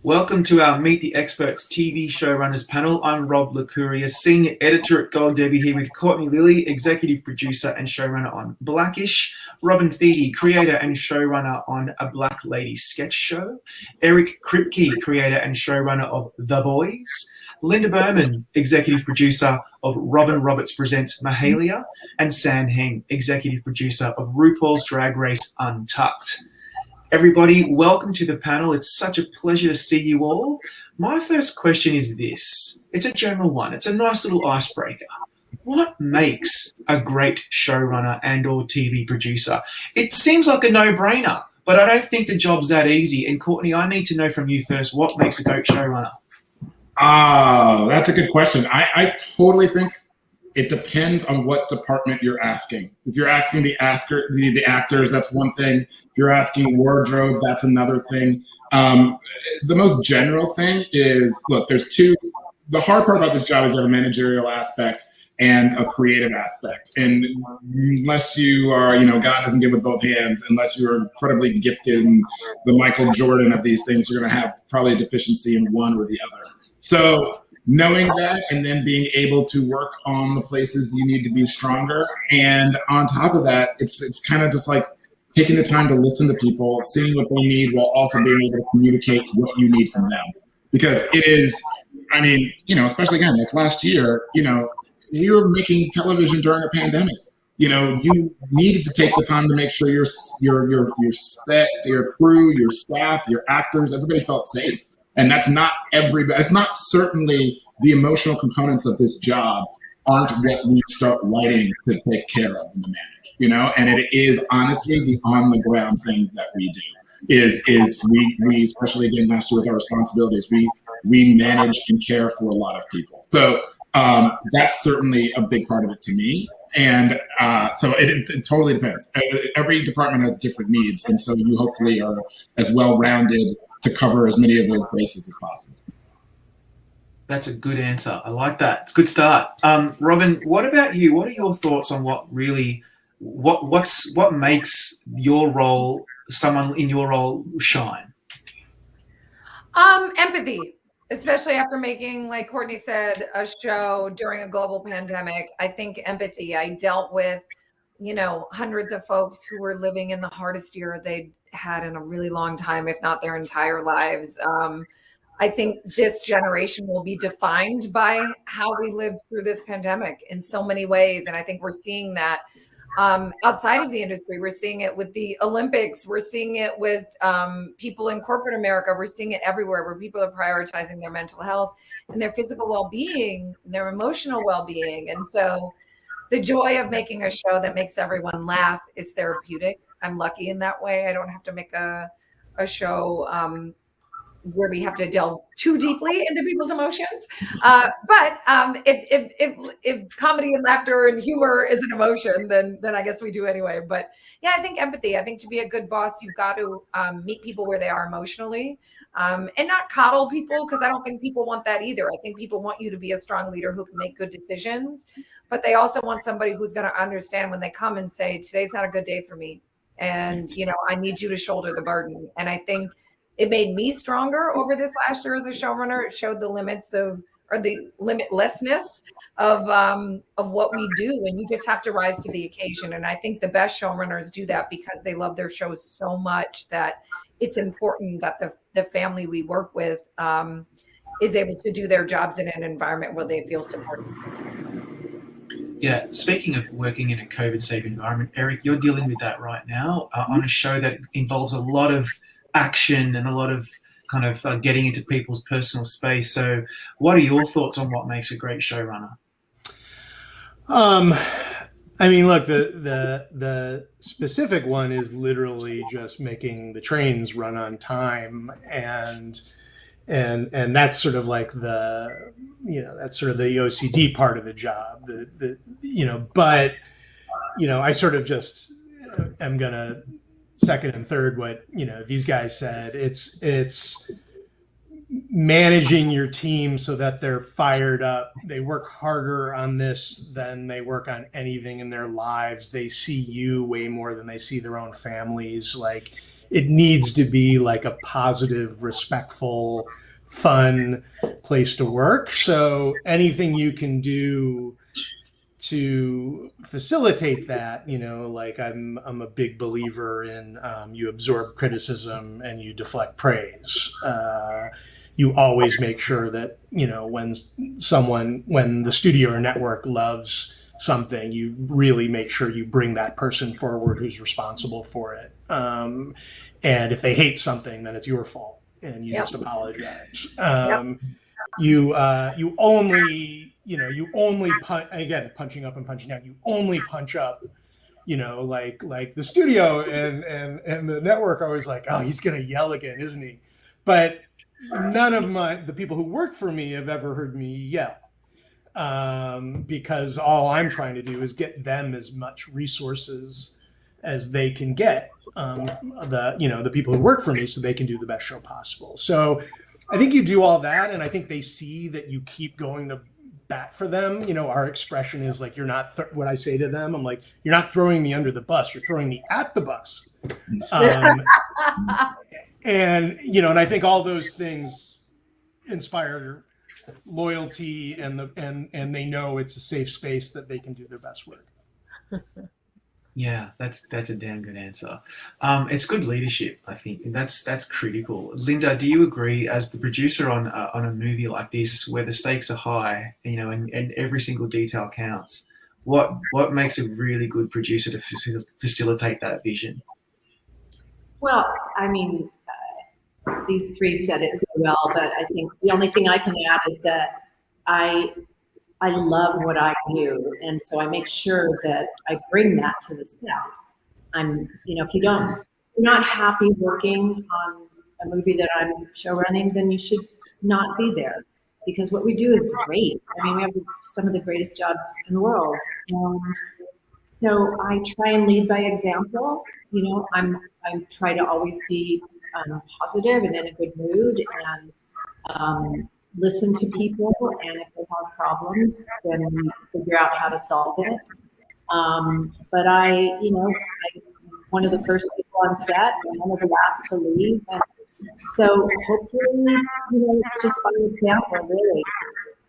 Welcome to our Meet the Experts TV Showrunners panel. I'm Rob Licuria, Senior Editor at Gold Derby, here with Courtney Lilly, Executive Producer and Showrunner on Blackish, Robin Thede, Creator and Showrunner on A Black Lady Sketch Show, Eric Kripke, Creator and Showrunner of The Boys, Linda Berman, Executive Producer of Robin Roberts Presents Mahalia, and Heng, Executive Producer of RuPaul's Drag Race Untucked. Everybody, welcome to the panel. It's such a pleasure to see you all. My first question is this. It's a general one. It's a nice little icebreaker. What makes a great showrunner and or TV producer? It seems like a no-brainer, but I don't think the job's that easy. And Courtney, I need to know from you first, what makes a great showrunner? That's a good question. I totally think it depends on what department you're asking. If you're asking the actors, that's one thing. If you're asking wardrobe, that's another thing. The most general thing is, look, the hard part about this job is you have a managerial aspect and a creative aspect. And unless you are, God doesn't give with both hands, unless you're incredibly gifted and the Michael Jordan of these things, you're gonna have probably a deficiency in one or the other. So knowing that and then being able to work on the places you need to be stronger. And on top of that, it's kind of just like taking the time to listen to people, seeing what they need while also being able to communicate what you need from them. Because it is, especially again, like last year, we were making television during a pandemic. You needed to take the time to make sure your set, your crew, your staff, your actors, everybody felt safe. And that's not everybody. It's not certainly the emotional components of this job aren't what we start writing to take care of and to manage, And it is honestly the on the ground thing that we do. Is we especially again last year with our responsibilities, we manage and care for a lot of people. So that's certainly a big part of it to me. And so it totally depends. Every department has different needs, and so you hopefully are as well rounded to cover as many of those bases as possible. That's a good answer. I like that. It's a good start. Robin, what about you? What are your thoughts on what makes your role, someone in your role, shine? Empathy, especially after making, like Courtney said, a show during a global pandemic. I think empathy. I dealt with, hundreds of folks who were living in the hardest year they had in a really long time, if not their entire lives. I think this generation will be defined by how we lived through this pandemic in so many ways. And I think we're seeing that outside of the industry. We're seeing it with the Olympics. We're seeing it with people in corporate America. We're seeing it everywhere where people are prioritizing their mental health and their physical well-being, their emotional well-being. And so the joy of making a show that makes everyone laugh is therapeutic. I'm lucky in that way. I don't have to make a show where we have to delve too deeply into people's emotions. But if comedy and laughter and humor is an emotion, then I guess we do anyway. But yeah, I think empathy. I think to be a good boss, you've got to meet people where they are emotionally and not coddle people, because I don't think people want that either. I think people want you to be a strong leader who can make good decisions, but they also want somebody who's going to understand when they come and say, today's not a good day for me. And, I need you to shoulder the burden. And I think it made me stronger over this last year as a showrunner. It showed the limits or the limitlessness of what we do. And you just have to rise to the occasion. And I think the best showrunners do that because they love their shows so much that it's important that the family we work with is able to do their jobs in an environment where they feel supported. Yeah, speaking of working in a COVID-safe environment, Eric, you're dealing with that right now on a show that involves a lot of action and a lot of kind of getting into people's personal space. So what are your thoughts on what makes a great showrunner? Look, the specific one is literally just making the trains run on time, and that's sort of like that's sort of the OCD part of the job. But I sort of just am gonna second and third what these guys said. It's managing your team so that they're fired up. They work harder on this than they work on anything in their lives. They see you way more than they see their own families. Like, it needs to be like a positive, respectful, fun place to work. So anything you can do to facilitate that, like I'm a big believer in you absorb criticism and you deflect praise. You always make sure that when the studio or network loves something, you really make sure you bring that person forward who's responsible for it. And if they hate something, then it's your fault, and you just apologize. You only again, punching up and punching down. You only punch up, like the studio and the network are always like, oh, he's gonna yell again, isn't he? But none of the people who work for me have ever heard me yell, because all I'm trying to do is get them as much resources as they can get, the people who work for me, so they can do the best show possible. So I think you do all that, and I think they see that you keep going to bat for them. Our expression is like, you're not what I say to them, I'm like, you're not throwing me under the bus, you're throwing me at the bus. And I think all those things inspire loyalty, and they know it's a safe space that they can do their best work. Yeah, that's a damn good answer. It's good leadership, I think, and that's critical. Linda, do you agree, as the producer on a movie like this, where the stakes are high, and every single detail counts? What makes a really good producer to facilitate that vision? Well, I mean, these three said it so well, but I think the only thing I can add is that I love what I do, and so I make sure that I bring that to the set. If you're not happy working on a movie that I'm show running, then you should not be there, because what we do is great. I mean, we have some of the greatest jobs in the world, and so I try and lead by example. I try to always be positive and in a good mood, and listen to people, and if they have problems, then we figure out how to solve it. But I'm one of the first people on set, and one of the last to leave, and so hopefully, it's just by example, really.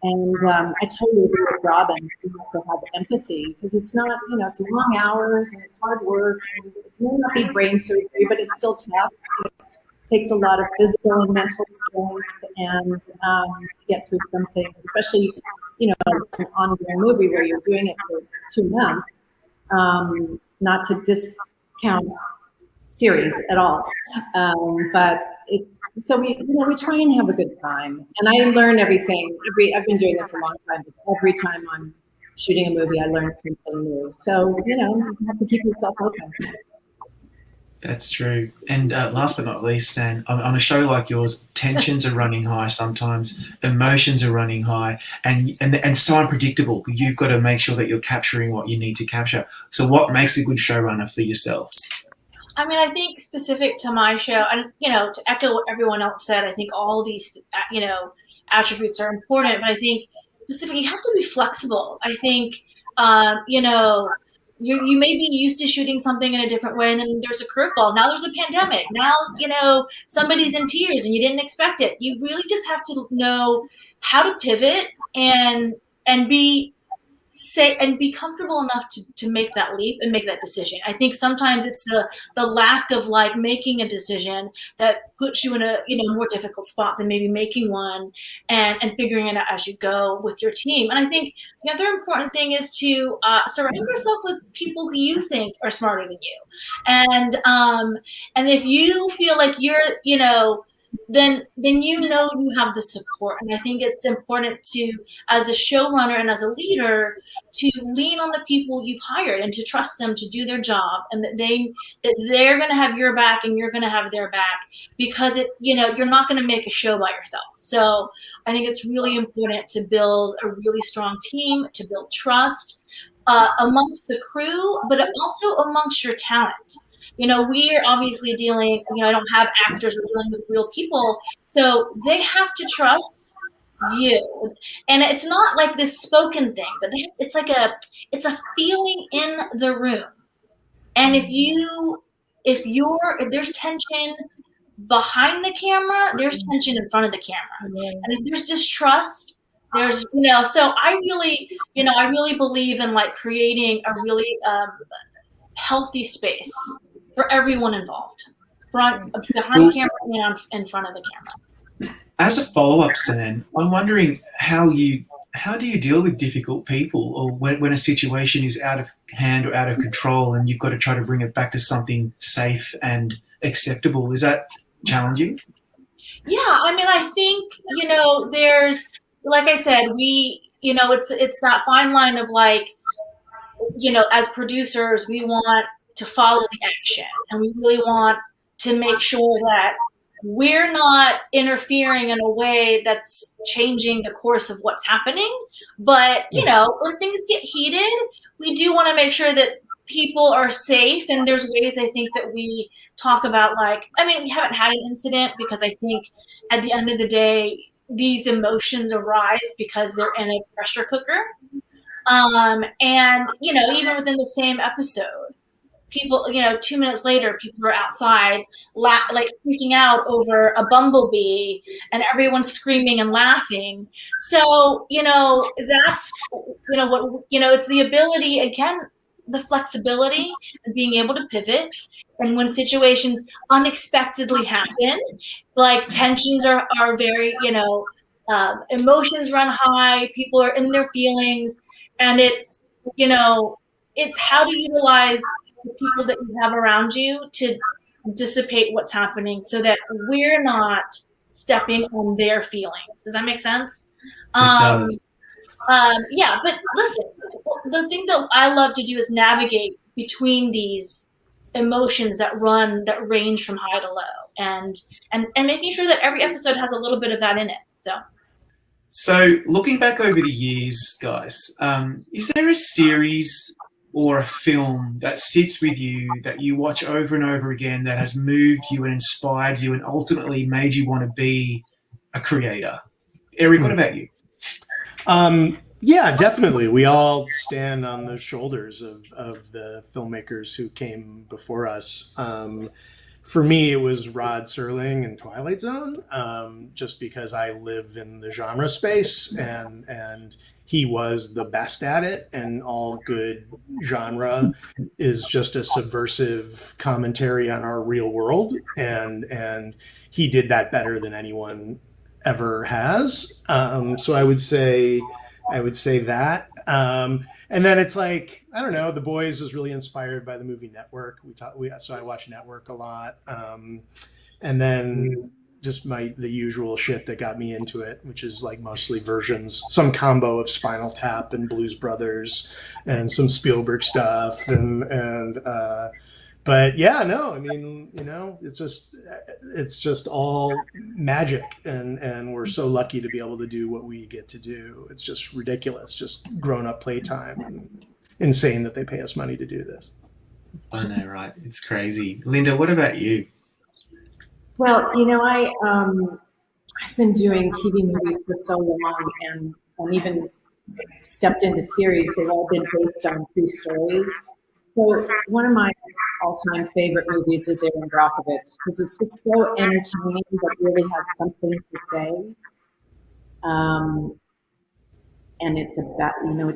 And I totally agree with Robin. You have to have empathy, because it's not, it's long hours and it's hard work. And it may not be brain surgery, but it's still tough. It takes a lot of physical and mental strength, and to get through something, especially, an ongoing movie where you're doing it for 2 months. Not to discount series at all, but it's so we try and have a good time, and I learn everything. I've been doing this a long time, but every time I'm shooting a movie, I learn something new. So you have to keep yourself open. That's true. And last but not least, San, on a show like yours, tensions are running high sometimes, emotions are running high, and so unpredictable. You've got to make sure that you're capturing what you need to capture. So what makes a good showrunner for yourself? I mean, I think specific to my show, and, to echo what everyone else said, I think all these, attributes are important, but I think specifically, you have to be flexible. I think, you may be used to shooting something in a different way, and then there's a curveball. Now there's a pandemic. Now, somebody's in tears and you didn't expect it. You really just have to know how to pivot and be comfortable enough to make that leap and make that decision. I think sometimes it's the lack of making a decision that puts you in a more difficult spot than maybe making one and figuring it out as you go with your team. And I think the other important thing is to surround yourself with people who you think are smarter than you. And if you feel like you're then you have the support. And I think it's important to, as a showrunner and as a leader, to lean on the people you've hired and to trust them to do their job, and that they're going to have your back and you're going to have their back, because you're not going to make a show by yourself. So I think it's really important to build a really strong team, to build trust amongst the crew, but also amongst your talent. We're obviously dealing, I don't have actors, we're dealing with real people. So they have to trust you. And it's not like this spoken thing, but it's a feeling in the room. And if you if there's tension behind the camera, there's tension in front of the camera. And if there's distrust, there's, so I really believe in like creating a really healthy space for everyone involved, behind the camera and in front of the camera. As a follow-up, Sam, I'm wondering how do you deal with difficult people, or when a situation is out of hand or out of control and you've got to try to bring it back to something safe and acceptable? Is that challenging? Yeah, I mean, I think, there's, like I said, it's that fine line of like, as producers, we want to follow the action, and we really want to make sure that we're not interfering in a way that's changing the course of what's happening. But, when things get heated, we do want to make sure that people are safe. And there's ways I think that we talk about, like, I mean, we haven't had an incident because I think at the end of the day, these emotions arise because they're in a pressure cooker. And, even within the same episode, people, 2 minutes later, people are outside, like freaking out over a bumblebee, and everyone's screaming and laughing. So, that's, it's the ability, again, the flexibility and being able to pivot. And when situations unexpectedly happen, like tensions are very, emotions run high, people are in their feelings, and it's, it's how to utilize the people that you have around you to dissipate what's happening so that we're not stepping on their feelings. Does that make sense? It does. Yeah, but listen, the thing that I love to do is navigate between these emotions that range from high to low, and making sure that every episode has a little bit of that in it. So looking back over the years, guys, is there a series or a film that sits with you that you watch over and over again that has moved you and inspired you and ultimately made you want to be a creator? Eric, what about you? Yeah, definitely. We all stand on the shoulders of the filmmakers who came before us. For me, it was Rod Serling and Twilight Zone, just because I live in the genre space, and he was the best at it, and all good genre is just a subversive commentary on our real world, and he did that better than anyone ever has. So I would say that. And then it's like, I don't know, The Boys was really inspired by the movie Network. So I watch Network a lot. And then just the usual shit that got me into it, which is like mostly versions, some combo of Spinal Tap and Blues Brothers and some Spielberg stuff. But yeah, no, I mean, it's just all magic, and we're so lucky to be able to do what we get to do. It's just ridiculous, just grown up playtime, and insane that they pay us money to do this. I know, right? It's crazy. Linda, what about you? Well, I've been doing TV movies for so long, and even stepped into series. They've all been based on true stories. So one of my all-time favorite movies is Erin Brockovich, because it's just so entertaining, but really has something to say. And it's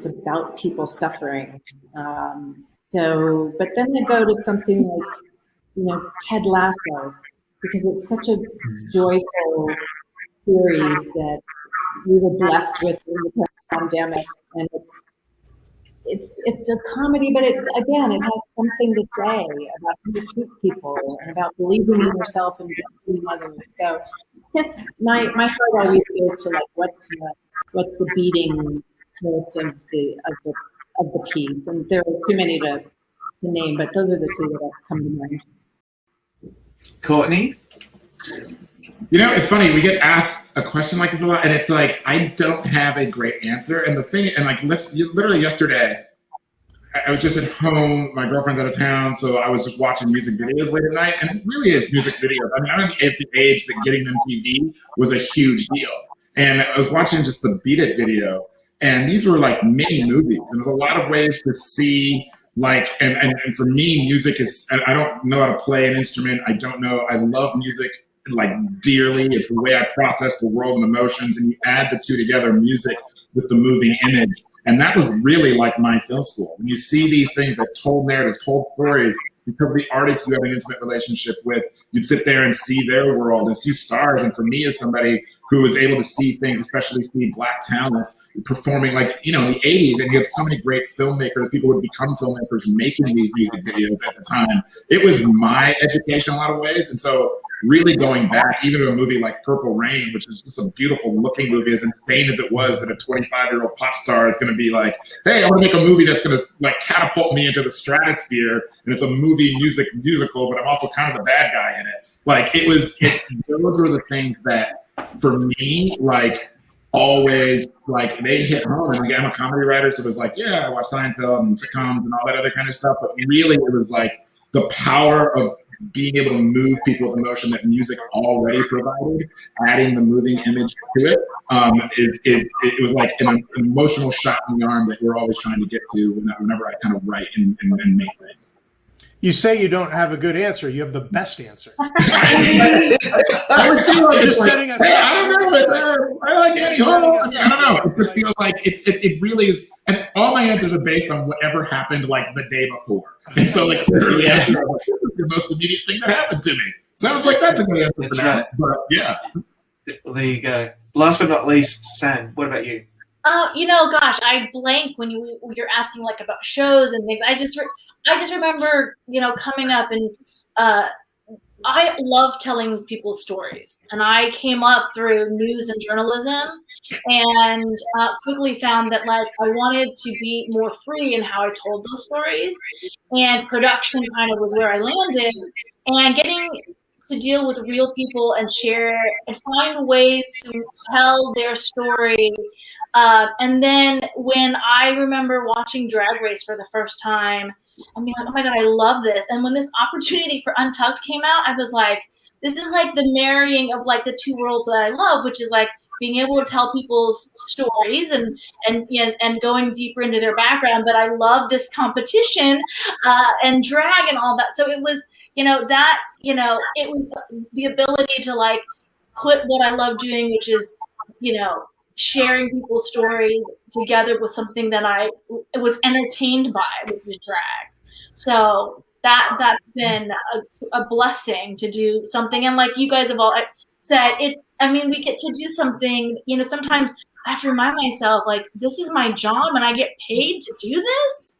about people suffering. But then I go to something like, Ted Lasso, because it's such a joyful series that we were blessed with in the pandemic, and it's a comedy, but it has something to say about how to treat people and about believing in yourself and believing in others. So, yes, my heart always goes to like what's the beating pulse of the piece, and there are too many to name, but those are the two that have come to mind. Courtney? It's funny, we get asked a question like this a lot, and it's like, I don't have a great answer. And the thing, and like literally yesterday, I was just at home, my girlfriend's out of town, so I was just watching music videos late at night, and it really is music videos. I mean, I'm at the age that getting them TV was a huge deal. And I was watching just the Beat It video, and these were like mini movies, and there's a lot of ways to see Like, and for me, music is, I don't know how to play an instrument. I love music like dearly. It's the way I process the world and emotions, and you add the two together, music with the moving image. And that was really like my film school. When you see these things that told narratives, told stories, because the artists you have an intimate relationship with, you'd sit there and see their world and see stars. And for me, as somebody who was able to see things, especially see Black talent performing, like, in the 80s, and you have so many great filmmakers, people would become filmmakers making these music videos at the time. It was my education in a lot of ways. And so really going back, even to a movie like Purple Rain, which is just a beautiful looking movie, as insane as it was that a 25-year-old pop star is going to be like, hey, I want to make a movie that's going to like catapult me into the stratosphere, and it's a musical, but I'm also kind of the bad guy in it. Like, those were the things that, for me, like, always, like, they hit home. And like, I'm a comedy writer, so it was like, yeah, I watch Seinfeld and sitcoms and all that other kind of stuff. But really, it was like the power of being able to move people with emotion that music already provided, adding the moving image to it, it was like an emotional shot in the arm that we're always trying to get to whenever I kind of write and make things. You say you don't have a good answer. You have the best answer. I Just setting us up. I don't know. I like Annie Hall. I don't know. It just feels like it really is. And all my answers are based on whatever happened like the day before. And so like the answer of this is the most immediate thing that happened to me. Sounds like that's a good answer for that. But yeah. Well, there you go. Last but not least, Sam, what about you? Gosh, I blank when you're asking like about shows and things. I just remember, coming up and I love telling people stories, and I came up through news and journalism, and quickly found that like I wanted to be more free in how I told those stories, and production kind of was where I landed, and getting to deal with real people and share and find ways to tell their story. And then when I remember watching Drag Race for the first time, I'm like, oh my God, I love this. And when this opportunity for Untucked came out, I was like, this is like the marrying of like the two worlds that I love, which is like being able to tell people's stories and going deeper into their background. But I love this competition and drag and all that. So it was, it was the ability to like put what I love doing, which is, sharing people's stories together with something that I was entertained by, which is drag. So that's been a blessing to do something. And like you guys have all said, we get to do something, sometimes I have to remind myself, like, this is my job and I get paid to do this.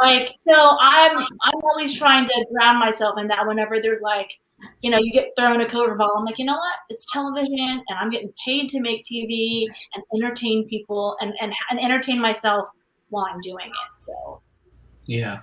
Like, so I'm always trying to ground myself in that whenever there's like, you get thrown a curveball. I'm like, you know what? It's television, and I'm getting paid to make TV and entertain people and entertain myself while I'm doing it. So, yeah,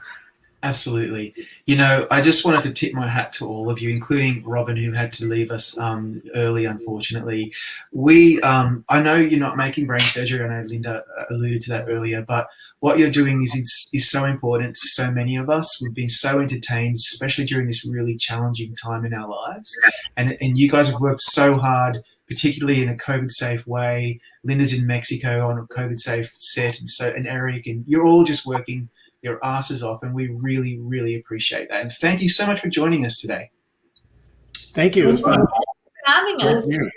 absolutely. I just wanted to tip my hat to all of you, including Robin, who had to leave us early, unfortunately. I know you're not making brain surgery. I know Linda alluded to that earlier, but what you're doing is so important to so many of us. We've been so entertained, especially during this really challenging time in our lives. And you guys have worked so hard, particularly in a COVID-safe way. Linda's in Mexico on a COVID-safe set, and Eric, and you're all just working your asses off, and we really, really appreciate that. And thank you so much for joining us today. Thank you. It was fun. Thank you for having us. Thank you.